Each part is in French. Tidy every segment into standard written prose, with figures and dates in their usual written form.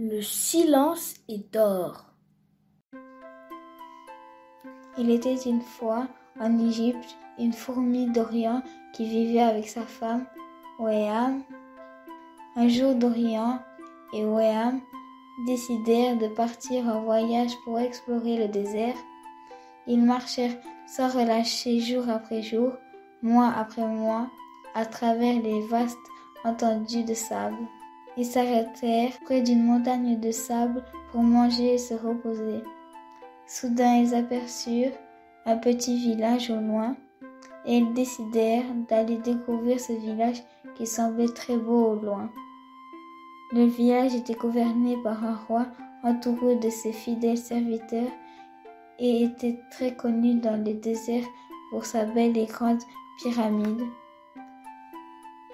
Le silence est d'or. Il était une fois en Égypte une fourmi d'Orient qui vivait avec sa femme, Wéam. Un jour, Dorian et Wéam décidèrent de partir en voyage pour explorer le désert. Ils marchèrent sans relâcher jour après jour, mois après mois, à travers les vastes étendues de sable. Ils s'arrêtèrent près d'une montagne de sable pour manger et se reposer. Soudain, ils aperçurent un petit village au loin et ils décidèrent d'aller découvrir ce village qui semblait très beau au loin. Le village était gouverné par un roi entouré de ses fidèles serviteurs et était très connu dans les déserts pour sa belle et grande pyramide.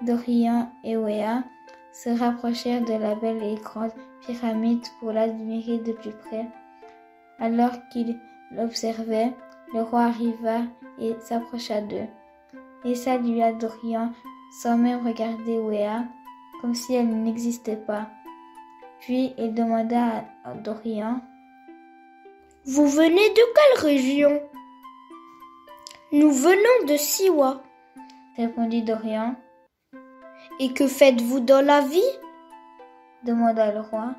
Dorian et Wéa se rapprochèrent de la belle et grande pyramide pour l'admirer de plus près. Alors qu'ils l'observaient, le roi arriva et s'approcha d'eux. Il salua Dorian sans même regarder Wéa, comme si elle n'existait pas. Puis il demanda à Dorian: « Vous venez de quelle région ?»« Nous venons de Siwa, » répondit Dorian. « Et que faites-vous dans la vie ?» demanda le roi.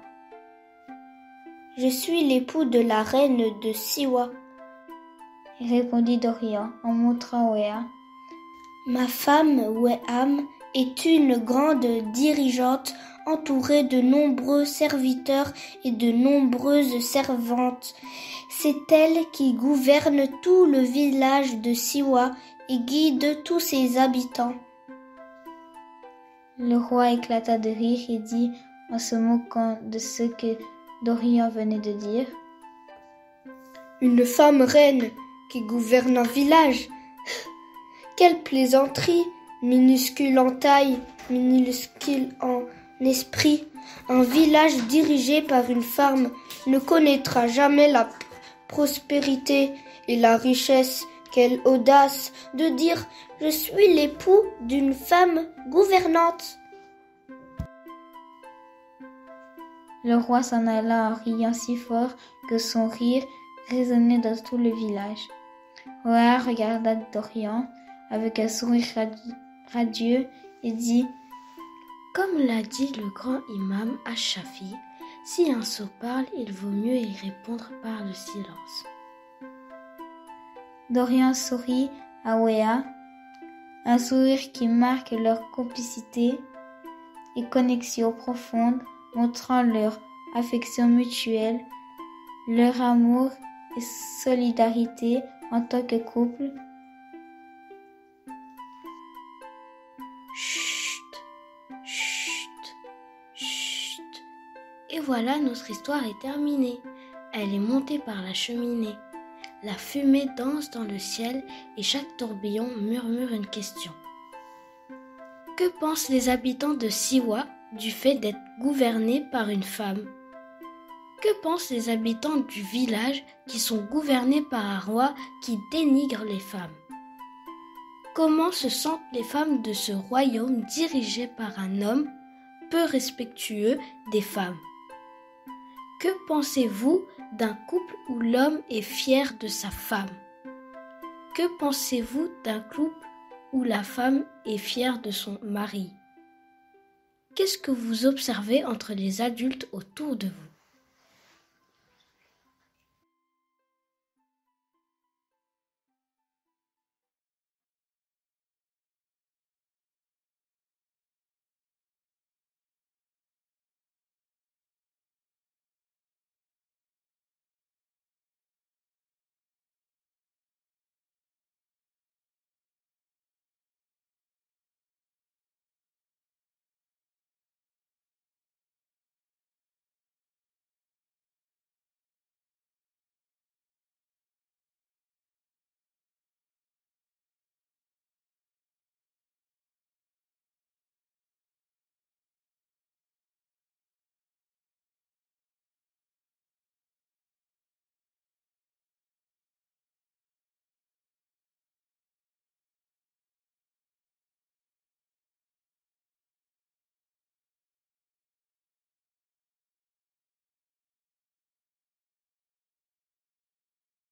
« Je suis l'époux de la reine de Siwa, » répondit Dorian en montrant Wéa. « Ma femme, Wéam, est une grande dirigeante entourée de nombreux serviteurs et de nombreuses servantes. C'est elle qui gouverne tout le village de Siwa et guide tous ses habitants. » Le roi éclata de rire et dit, en se moquant de ce que Dorian venait de dire: « Une femme reine qui gouverne un village. Quelle plaisanterie! Minuscule en taille, minuscule en esprit, un village dirigé par une femme ne connaîtra jamais la prospérité et la richesse. Quelle audace de dire « Je suis l'époux d'une femme gouvernante !» Le roi s'en alla en riant si fort que son rire résonnait dans tout le village. Wéa regarda Dorian avec un sourire radieux et dit: « Comme l'a dit le grand imam Ash-Shafi, si un sot parle, il vaut mieux y répondre par le silence. » Dorian sourit à Wéa, un sourire qui marque leur complicité et connexion profonde, montrant leur affection mutuelle, leur amour et solidarité en tant que couple. Chut, chut, chut. Et voilà, notre histoire est terminée. Elle est montée par la cheminée. La fumée danse dans le ciel et chaque tourbillon murmure une question. Que pensent les habitants de Siwa du fait d'être gouvernés par une femme? Que pensent les habitants du village qui sont gouvernés par un roi qui dénigre les femmes? Comment se sentent les femmes de ce royaume dirigé par un homme peu respectueux des femmes? Que pensez-vous d'un couple où l'homme est fier de sa femme? Que pensez-vous d'un couple où la femme est fière de son mari? Qu'est-ce que vous observez entre les adultes autour de vous?